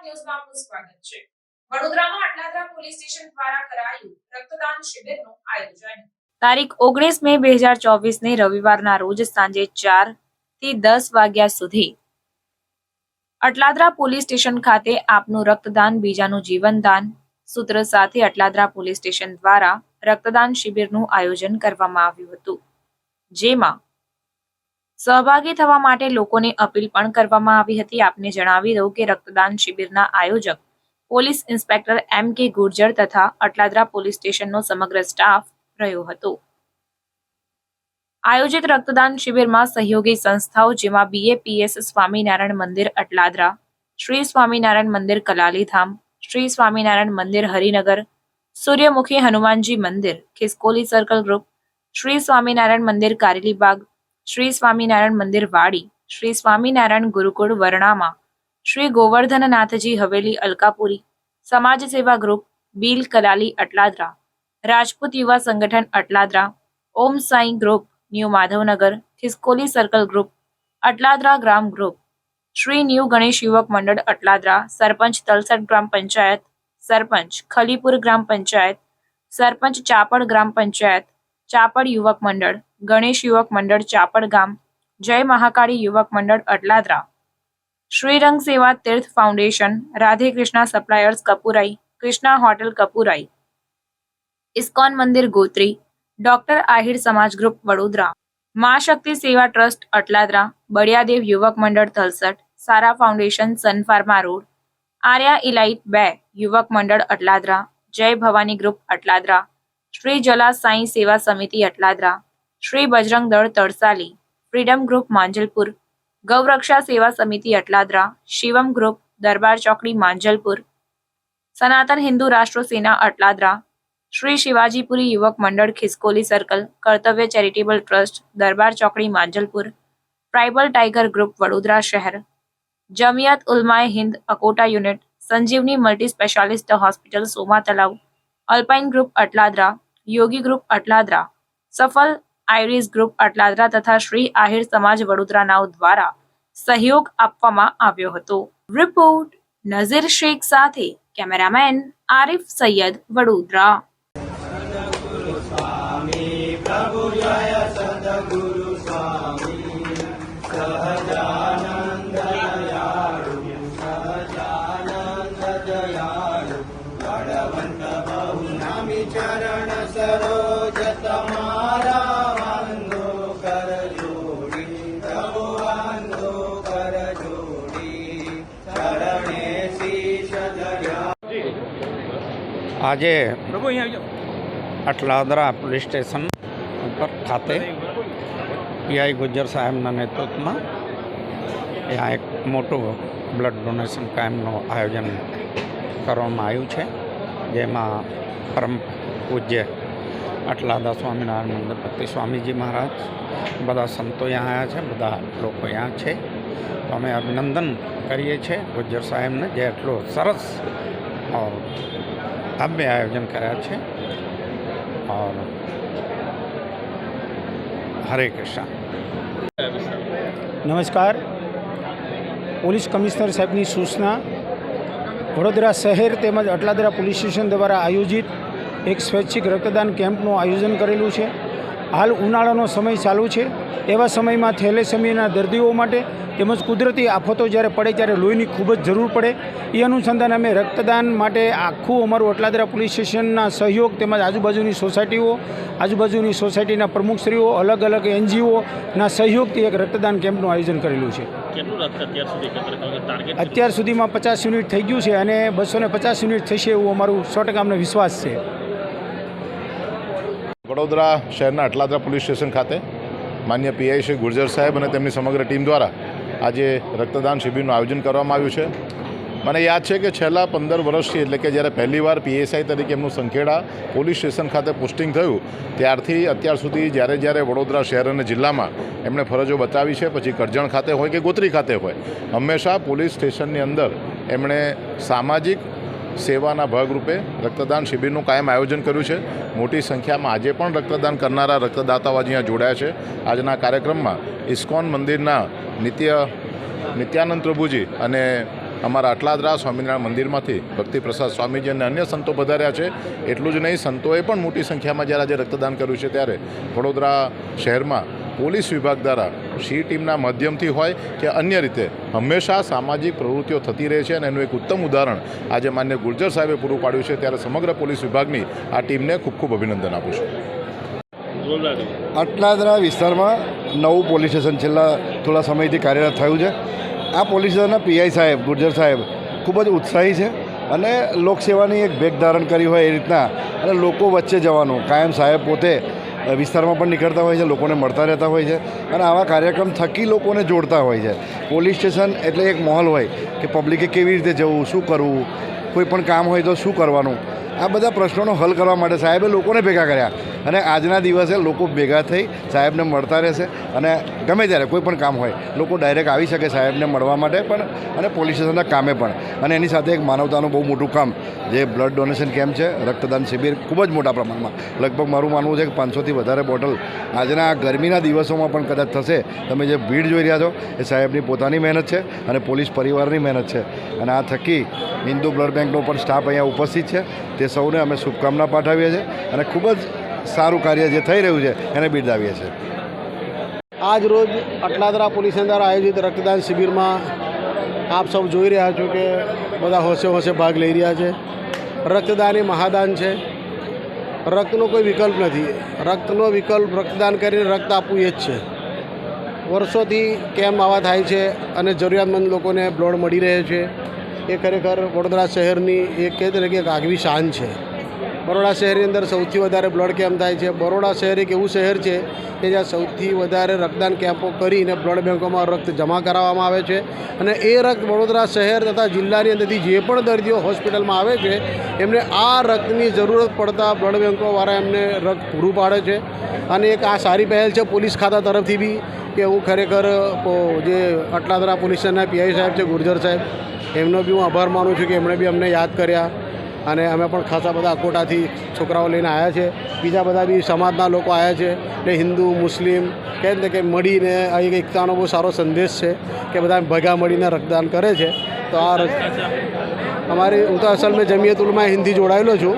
ન્યૂઝમાં આપનું સ્વાગત છે। વડોદરામાં અટલાદરા પોલીસ સ્ટેશન દ્વારા કરાયું રક્તદાન શિબિરનું આયોજન। તારીખ 19 મે 2024 ને રવિવારના રોજ સાંજે 4 થી 10 વાગ્યા સુધી અટલાદરા પોલીસ સ્ટેશન ખાતે આપનું રક્તદાન બીજાનું જીવનદાન સૂત્ર સાથે અટલાદરા પોલીસ સ્ટેશન દ્વારા રક્તદાન શિબિરનું આયોજન કરવામાં આવ્યું હતું, જેમાં સહભાગી થવા માટે લોકોને અપીલ પણ કરવામાં આવી હતી। આપને જણાવી દઉં કે રક્તદાન શિબિરના આયોજક પોલીસ ઇન્સ્પેક્ટર M.K. ગુર્જર તથા અટલાદરા પોલીસ સ્ટેશનનો સમગ્ર સ્ટાફ રહ્યો હતો। આયોજિત રક્તદાન શિબિરમાં સહયોગી સંસ્થાઓ જેમાં BAPS સ્વામિનારાયણ મંદિર અટલાદરા, શ્રી સ્વામિનારાયણ મંદિર કલાલીધામ, શ્રી સ્વામિનારાયણ મંદિર હરિનગર, સૂર્યમુખી હનુમાનજી મંદિર ખિસકોલી સર્કલ ગ્રુપ, શ્રી સ્વામિનારાયણ મંદિર કારેલીબાગ, શ્રી સ્વામિનારાયણ મંદિર વાડી, શ્રી સ્વામિનારાયણ ગુરુકુળ વરણામા, શ્રી ગોવર્ધનનાથજી હવેલી અલકાપુરી, સમાજ સેવા ગ્રુપ બીલ કલાલી અટલાદરા, રાજપૂત યુવા સંગઠન Atladara, Om Sai group new Madhavnagar, Khiskoli circle group, Atladara ગ્રામ ગ્રુપ, શ્રી ન્યૂ ગણેશ યુવક મંડળ અટલાદરા, સરપંચ તલસટ ગ્રામ પંચાયત, સરપંચ ખલીપુર ગ્રામ પંચાયત, સરપંચ ચાપડ ગ્રામ પંચાયત, ચાપડ યુવક મંડળ, ગણેશ યુવક મંડળ ચાપડ ગામ, જય મહાકાળી યુવક મંડળ અટલાદરા, શ્રીરંગ સેવા તીર્થ foundation, Radhe Krishna suppliers Kapurai, Krishna hotel Kapurai, ISKCON મંદિર ગોત્રી, ડોક્ટર આહિર સમાજ ગ્રુપ વડોદરા, મા શક્તિ સેવા ટ્રસ્ટ અટલાદરા, બળિયાદેવ યુવક મંડળ તલસટ, સારા foundation Sun Pharma road, Arya elite 2 યુવક મંડળ અટલાદરા, જય ભવાની ગ્રુપ અટલાદરા, શ્રી જલા સાઈ સેવા સમિતિ અટલાદરા, શ્રી બજરંગ દળ તરસાલી, ફ્રીડમ ગ્રુપ માંજલપુર, ગૌરક્ષા સેવા સમિતિ અટલાદરા, શિવમ ગ્રુપ દરબાર ચોકડી માંજલપુર, સનાતન હિન્દુ રાષ્ટ્ર સેના અટલાદરા, શ્રી શિવાજીપુરી યુવક મંડળ ખિસકોલી સર્કલ, કર્તવ્ય charitable trust Darbar Chokdi Manjalpur, tribal tiger group Vadodara શહેર, Jamiat Ulama Hind Akota unit, Sanjivani multi specialist hospital Soma Talav, alpine group Atladara, Yogi group Atladara, Safal iris group Atladara તથા શ્રી આહિર સમાજ વડોદરાનાઓ દ્વારા સહયોગ આપવામાં આવ્યો હતો। રિપોર્ટ નઝીર શેખ સાથે કેમેરામેન આરિફ સૈયદ વડોદરા। प्रभु जय सद्गुरु स्वामी सहजानंद दयाळु बलवंत बहु नामी चरण सरोज तमारा वंदो कर जोड़ी प्रभु वंदो कर जोड़ी चरणे शीश धर्या। આજે અટલાદરા પોલીસ સ્ટેશન ઉપર ખાતે પીઆઈ ગુજ્જર સાહેબના નેતૃત્વમાં ત્યાં એક મોટું બ્લડ ડોનેશન કેમ્પનું આયોજન કરવામાં આવ્યું છે, જેમાં પરમ પૂજ્ય અટલાદરા સ્વામિનારાયણ મંદિર ભક્તિ સ્વામીજી મહારાજ, બધા સંતો ત્યાં આવ્યા છે, બધા લોકો ત્યાં છે। તો અમે અભિનંદન કરીએ છીએ ગુજ્જર સાહેબને, જે એટલું સરસ और भव्य आयोजन कराया है। और हरे कृष्ण। नमस्कार। પોલીસ કમિશનર સાહેબની સૂચના વડોદરા શહેર તેમજ અટલાદરા પોલીસ સ્ટેશન દ્વારા આયોજિત એક સ્વૈચ્છિક રક્તદાન કેમ્પનું આયોજન કરેલું છે। હાલ ઉનાળાનો સમય ચાલુ છે, એવા સમયમાં થેલેસેમિયાના દર્દીઓ માટે તેમજ કુદરતી આફતો જ્યારે પડે ત્યારે લોહીની ખૂબ જ જરૂર પડે, એ અનુસંધાને અમે રક્તદાન માટે આખું અમારું અટલાદરા પોલીસ સ્ટેશનના સહયોગ તેમજ આજુબાજુની સોસાયટીઓ, આજુબાજુની સોસાયટીના પ્રમુખશ્રીઓ, અલગ અલગ NGOના સહયોગથી એક રક્તદાન કેમ્પનું આયોજન કરેલું છે। અત્યાર સુધીમાં 50 યુનિટ થઈ ગયું છે અને 250 યુનિટ થશે એવું અમારું 100% અમને વિશ્વાસ છે। વડોદરા શહેરના અટલાદરા પોલીસ સ્ટેશન ખાતે માન્ય પીઆઈ શ્રી ગુર્જર સાહેબ અને તેમની સમગ્ર ટીમ દ્વારા આજે રક્તદાન શિબિરનું આયોજન કરવામાં આવ્યું છે। મને યાદ છે કે છેલ્લા 15 વર્ષથી, એટલે કે જ્યારે પહેલીવાર PSI તરીકે એમનું સંખેડા પોલીસ સ્ટેશન ખાતે પોસ્ટિંગ થયું ત્યારથી અત્યાર સુધી જ્યારે વડોદરા શહેર અને જિલ્લામાં એમણે ફરજો બતાવી છે, પછી કરજણ ખાતે હોય કે ગોત્રી ખાતે હોય, હંમેશા પોલીસ સ્ટેશનની અંદર એમણે સામાજિક સેવાના ભાગરૂપે રક્તદાન શિબિરનું કાયમ આયોજન કર્યું છે। મોટી સંખ્યામાં આજે પણ રક્તદાન કરનારા રક્તદાતાઓ અહીંયા જોડાયા છે। આજના કાર્યક્રમમાં ઇસ્કોન મંદિરના નિત્યાનંદ પ્રભુજી અને અમારા અટલાદરા સ્વામિનારાયણ મંદિરમાંથી ભક્તિપ્રસાદ સ્વામીજી અને અન્ય સંતો પધાર્યા છે. એટલું જ નહીં, સંતોએ પણ મોટી સંખ્યામાં જ્યારે આજે રક્તદાન કર્યું છે ત્યારે વડોદરા શહેરમાં પોલીસ વિભાગ દ્વારા સી ટીમના માધ્યમથી હોય કે અન્ય રીતે હંમેશા સામાજિક પ્રવૃત્તિઓ થતી રહે છે અને એનું એક ઉત્તમ ઉદાહરણ આજે માન્ય ગુર્જર સાહેબે પૂરું પાડ્યું છે. ત્યારે સમગ્ર પોલીસ વિભાગની આ ટીમને ખૂબ ખૂબ અભિનંદન આપું છું. અટલાદરા વિસ્તારમાં નવું પોલીસ સ્ટેશન છેલ્લા થોડા સમયથી કાર્યરત થયું છે. આ પોલીસ સ્ટેશનના પીઆઈ સાહેબ ગુર્જર સાહેબ ખૂબ જ ઉત્સાહી છે અને લોકસેવાની એક ભેગ ધારણ કરી હોય એ રીતના અને લોકો વચ્ચે જવાનું કાયમ સાહેબ પોતે વિસ્તારમાં પણ નીકળતા હોય છે, લોકોને મળતા રહેતા હોય છે અને આવા કાર્યક્રમ થકી લોકોને જોડતા હોય છે. પોલીસ સ્ટેશન એટલે એક માહોલ હોય કે પબ્લિકે કેવી રીતે જવું, શું કરવું, કોઈ પણ કામ હોય તો શું કરવાનું, આ બધા પ્રશ્નોનો હલ કરવા માટે સાહેબે લોકોને ભેગા કર્યા અને આજના દિવસે લોકો ભેગા થઈ સાહેબને મળતા રહેશે અને ગમે ત્યારે કોઈ પણ કામ હોય લોકો ડાયરેક્ટ આવી શકે સાહેબને મળવા માટે પણ અને પોલીસ સ્ટેશનના કામે પણ. અને એની સાથે એક માનવતાનું બહુ મોટું કામ જે બ્લડ ડોનેશન કેમ્પ છે, રક્તદાન શિબિર ખૂબ જ મોટા પ્રમાણમાં, લગભગ મારું માનવું છે કે 500થી વધારે બોટલ આજના ગરમીના દિવસોમાં પણ કદાચ થશે. તમે જે ભીડ જોઈ રહ્યા છો એ સાહેબની પોતાની મહેનત છે અને પોલીસ પરિવારની મહેનત છે અને આ થકી હિન્દુ બ્લડ બેંકનો પણ સ્ટાફ અહીંયા ઉપસ્થિત છે. તે સૌને અમે શુભકામના પાઠવીએ છીએ અને ખૂબ જ સારું કાર્ય જે થઈ રહ્યું છે એને બિરદાવીએ છીએ. આજ રોજ અટલાદરા પોલીસ દ્વારા આયોજિત રક્તદાન શિબિરમાં આપ સૌ જોઈ રહ્યા છો કે બધા હોશે હોશે ભાગ લઈ રહ્યા છે. રક્તદાન એ મહાદાન છે. રક્તનો કોઈ વિકલ્પ નથી. રક્તનો વિકલ્પ રક્તદાન કરીને રક્ત આપવું એ જ છે. વર્ષોથી કેમ્પ આવા થાય છે અને જરૂરિયાતમંદ લોકોને બ્લડ મળી રહે છે. એ ખરેખર વડોદરા શહેરની એક કહે છે કે એક આગવી શાન છે. બરોડા શહેરની અંદર સૌથી વધારે બ્લડ કેમ્પ થાય છે. બરોડા શહેર એક એવું શહેર છે કે જ્યાં સૌથી વધારે રક્તદાન કેમ્પો કરીને બ્લડ બેંકોમાં રક્ત જમા કરાવવામાં આવે છે અને એ રક્ત વડોદરા શહેર તથા જિલ્લાની અંદરથી જે પણ દર્દીઓ હોસ્પિટલમાં આવે છે એમને આ રક્તની જરૂરત પડતા બ્લડ બેંકોવાળા એમને રક્ત પૂરું પાડે છે. અને એક આ સારી પહેલ છે પોલીસ ખાતા તરફથી બી કે હું ખરેખર જે અટલાદરા પોલીસ સ્ટેશનના પીઆઈ સાહેબ છે ગુર્જર સાહેબ એમનો બી હું આભાર માનું છું કે એમણે બી અમને યાદ કર્યા અને અમે પણ ખાસા બધા અકોટાથી છોકરાઓ લઈને આવ્યા છે. બીજા બધા બી સમાજના લોકો આવ્યા છે એટલે હિન્દુ મુસ્લિમ કહે ને કે મળીને આ એક એકતાનો બહુ સારો સંદેશ છે કે બધા ભેગા મળીને રક્તદાન કરે છે. તો આ અમારી હું તો અસલ મેં જમિયત ઉલમાએ હિન્દથી જોડાયેલો છું.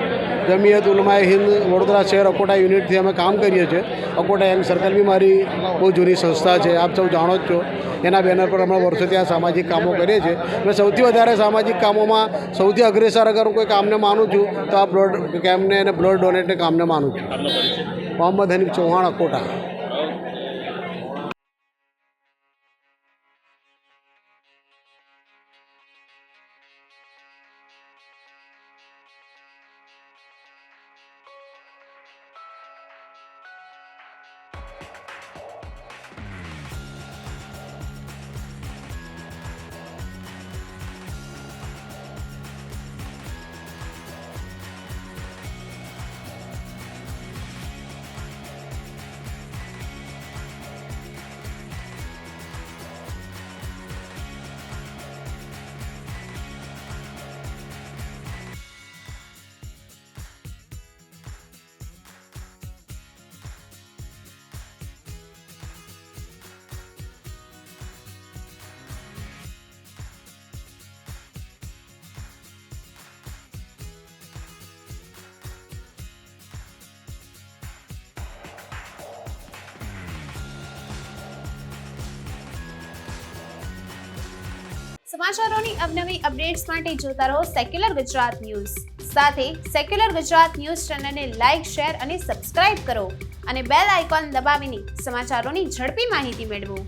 જમિયત ઉલમાએ હિન્દ વડોદરા શહેર અકોટા યુનિટથી અમે કામ કરીએ છીએ. અકોટા યંગ સર્કલ બી મારી બહુ જૂની સંસ્થા છે, આપ સૌ જાણો જ છો. એના બેનર પર હમણાં વર્ષોથી આ સામાજિક કામો કરીએ છીએ. અને સૌથી વધારે સામાજિક કામોમાં સૌથી અગ્રેસર અગર હું કોઈ કામને માનું છું તો આ બ્લડ કેમ્પને અને બ્લડ ડોનેટને કામને માનું છું. મોહમ્મદ હનીફ ચૌહાણ, અકોટા. સમાચારોની અવનવી અપડેટ્સ માટે જોતા રહો સેક્યુલર ગુજરાત ન્યૂઝ. સાથે સેક્યુલર ગુજરાત ન્યૂઝ ચેનલને લાઇક, શેર અને સબસ્ક્રાઇબ કરો અને બેલ આઇકોન દબાવીને સમાચારોની ઝડપી માહિતી મેળવો.